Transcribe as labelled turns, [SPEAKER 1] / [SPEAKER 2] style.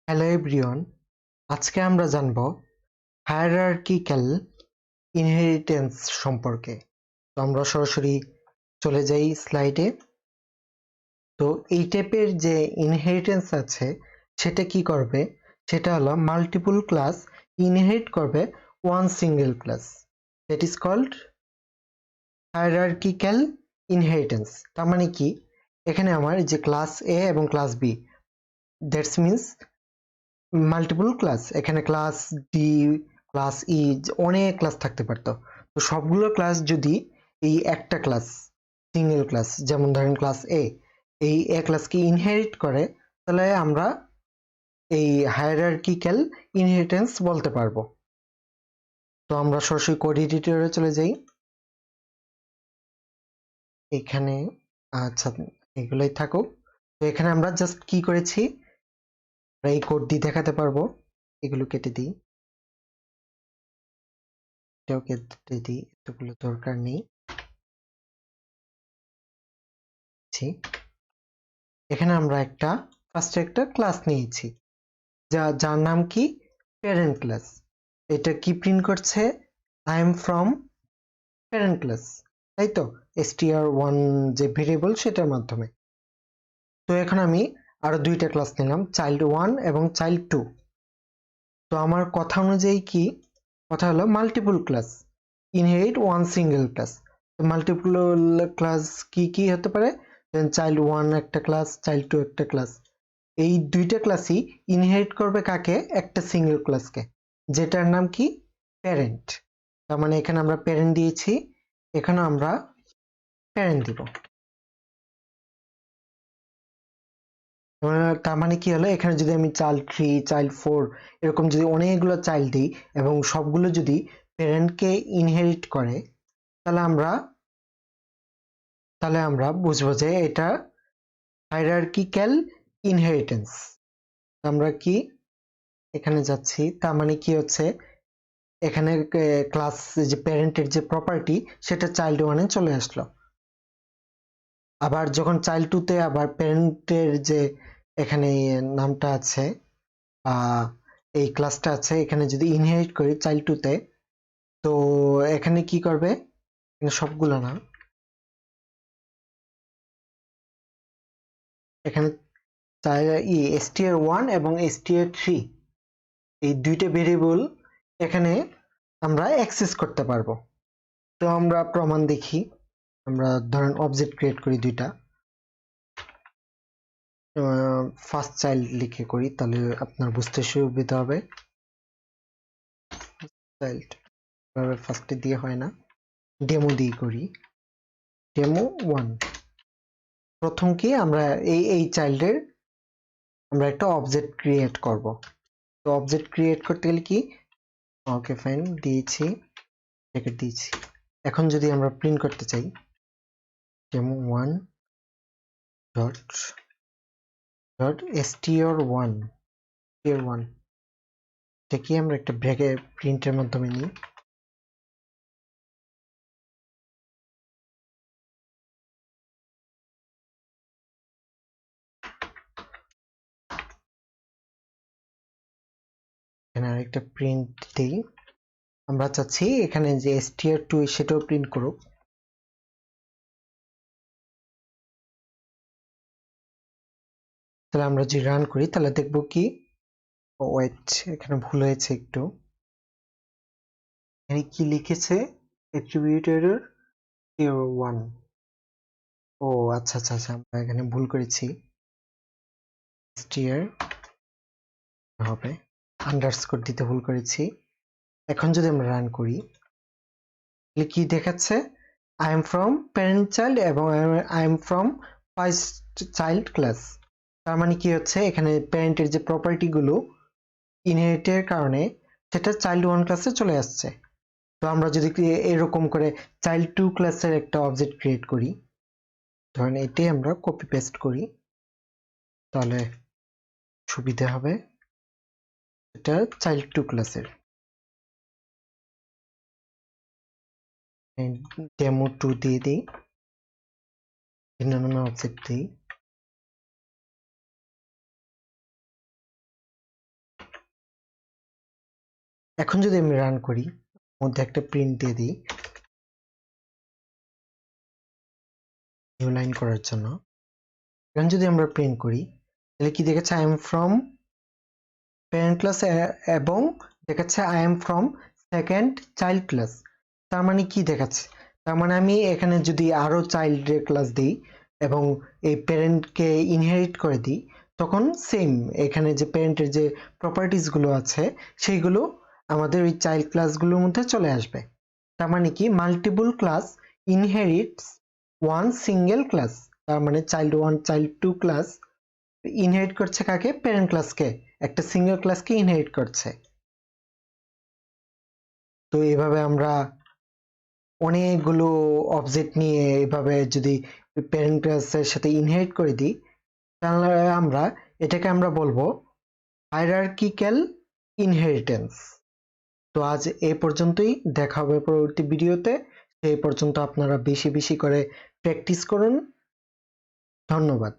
[SPEAKER 1] Hello everyone, আজকে আমরা জানব হায়ারার্কিক্যাল ইনহেরিটেন্স সম্পর্কে। তো আমরা সরাসরি চলে যাই স্লাইডে। তো এই টাইপের যে ইনহেরিটেন্স আছে সেটা কি করবে, সেটা হলো মাল্টিপল ক্লাস ইনহেরিট করবে one single class. That is called hierarchical inheritance. তার মানে কি, এখানে আমার যে ক্লাস এ এবং class B, that's means multiple class, এখানে ক্লাস ডি, ক্লাস ই, অনেক ক্লাস থাকতে পারতো। তো সবগুলো ক্লাস যদি এই একটা ক্লাস, সিঙ্গেল ক্লাস, যেমন ধরেন ক্লাস এ, এই এ ক্লাসকে ইনহেরিট করে, তাহলে আমরা এই হায়ারার্কিক্যাল ইনহেরিটেন্স বলতে পারবো। তো আমরা সরাসরি কোড এডিটরে চলে যাই। এখানে আচ্ছা, এগুলোই থাকুক। তো এখানে আমরা জাস্ট কি করেছি, এই কোড দিয়ে দেখাতে পারবো। এগুলো কেটে দিই, এটাও কেটে দিই, এতগুলো দরকার নেই। এখানে আমরা ফার্স্টে একটা ক্লাস নিয়েছি, যার নাম কি, প্যারেন্ট ক্লাস। এটা কি প্রিন্ট করছে, I am from parent class, তাই তো, str1 যে ভেরিয়েবল সেটার মাধ্যমে। তো এখন আমি আরো দুইটা ক্লাস নিলাম, child1 এবং child2। তো আমার কথা অনুযায়ী কি, কথা হলো multiple class inherit one single class. Multiple class কি কি হতে পারে, child1 একটা ক্লাস, child2 একটা ক্লাস। এই দুইটা ক্লাসই ইনহেরিট করবে কাকে, একটা সিঙ্গেল ক্লাসকে, যেটার নাম কি, প্যারেন্ট। তার মানে এখানে আমরা প্যারেন্ট দিয়েছি, এখানে আমরা প্যারেন্ট দিব। তার মানে কি হলো, এখানে যদি আমি child3, child4 এরকম যদি অনেকগুলো চাইল্ড দিই এবং সবগুলো যদি প্যারেন্টকে ইনহেরিট করে, তাহলে আমরা বুঝবো যে এটা হায়ারার্কিক্যাল ইনহেরিটেন্স। আমরা কি এখানে যাচ্ছি, তার মানে কি হচ্ছে, এখানে ক্লাস যে প্যারেন্টের যে প্রপার্টি সেটা child1 এ চলে আসলো। আবার যখন child2 তে আবার প্যারেন্টের যে এখানে নামটা আছে, এই ক্লাসটা আছে, এখানে যদি ইনহেরিট করি child2 তে, তো এখানে কি করবে, এখানে সবগুলো না, এখানে str1 এবং str3 এই দুইটা ভেরিয়েবল এখানে আমরা অ্যাক্সেস করতে পারবো। তো আমরা প্রমাণ দেখি, আমরা ধরেন অবজেক্ট ক্রিয়েট করি দুইটা, ফার্স্ট চাইল্ড লিখে করি, তাহলে আপনার বুঝতে সুবিধা হবে। চাইল্ড ফার্স্টে দিয়ে হয় না, ডেমো দিয়ে করি, ডেমো1। প্রথম কি, আমরা এই চাইল্ডের আমরা একটা অবজেক্ট ক্রিয়েট করব। তো অবজেক্ট ক্রিয়েট করতে গেলে কি, ওকে ফাইন দিয়েছি, ব্র্যাকেট দিয়েছি। এখন যদি আমরা প্রিন্ট করতে চাই, ডেমো1 ডট ডট str1, str1 এটা কি আমরা একটা ব্র্যাকেট প্রিন্টের মাধ্যমে নিই। এখানে আরেকটা প্রিন্ট দিই, আমরা চাচ্ছি এখানে যে str2 সেটাও প্রিন্ট করুক। তাহলে আমরা যদি রান করি তাহলে দেখবো কি, ওয়েট, এখানে ভুল হয়েছে একটু, এখানে কি লিখেছে, অ্যাট্রিবিউটের str1, ও আচ্ছা আচ্ছা আচ্ছা, আমরা এখানে ভুল করেছি, str হবে, আন্ডারস্কোর দিতে ভুল করেছি। এখন যদি আমরা রান করি, তাহলে কি দেখাচ্ছে, I am from parent child এবং I am from first child class. তার মানে কি হচ্ছে, এখানে প্যারেন্টের যে প্রপার্টি গুলো ইনহেরিটের কারণে সেটা child1 ক্লাসে চলে আসছে। তো আমরা যদি এরকম করে child2 ক্লাসের একটা অবজেক্ট ক্রিয়েট করি, ধরেন এটাই আমরা কপি পেস্ট করি, তাহলে সুবিধা হবে। এটা child2 ক্লাসের, ডেমো2 দিয়ে দিই, ভিন্ন নামে অবজেক্ট দিই, এখন যদি আমি রান করি, মধ্যে একটা প্রিন্ট দিয়ে দিই নিউ লাইন করার জন্য। এখন যদি আমরা প্রিন্ট করি তাহলে কি দেখাচ্ছে, I am from parent class এবং দেখাচ্ছে I am from second child class. তার মানে কি দেখাচ্ছে, তার মানে আমি এখানে যদি আরো চাইল্ডের ক্লাস দিই এবং এই প্যারেন্টকে ইনহেরিট করে দিই, তখন সেম এখানে যে প্যারেন্টের যে প্রপার্টিস গুলো আছে সেইগুলো আমাদের ওই চাইল্ড ক্লাসগুলোর মধ্যে চলে আসবে। তার মানে কি multiple class inherits one single class. তার মানে child one child two class inherit করছে কাকে, প্যারেন্ট ক্লাসকে, একটা সিঙ্গেল ক্লাসকে ইনহেরিট করছে। তো এভাবে আমরা অনেকগুলো অবজেক্ট নিয়ে এভাবে যদি প্যারেন্ট ক্লাসের সাথে ইনহেরিট করে দিই, তাহলে এটাকে আমরা বলবো হায়ারার্কিক্যাল ইনহেরিটেন্স। তো আজ এ পর্যন্তই, দেখা হবে পরবর্তী ভিডিওতে। সেই পর্যন্ত আপনারা বেশি বেশি করে প্র্যাকটিস করুন। ধন্যবাদ।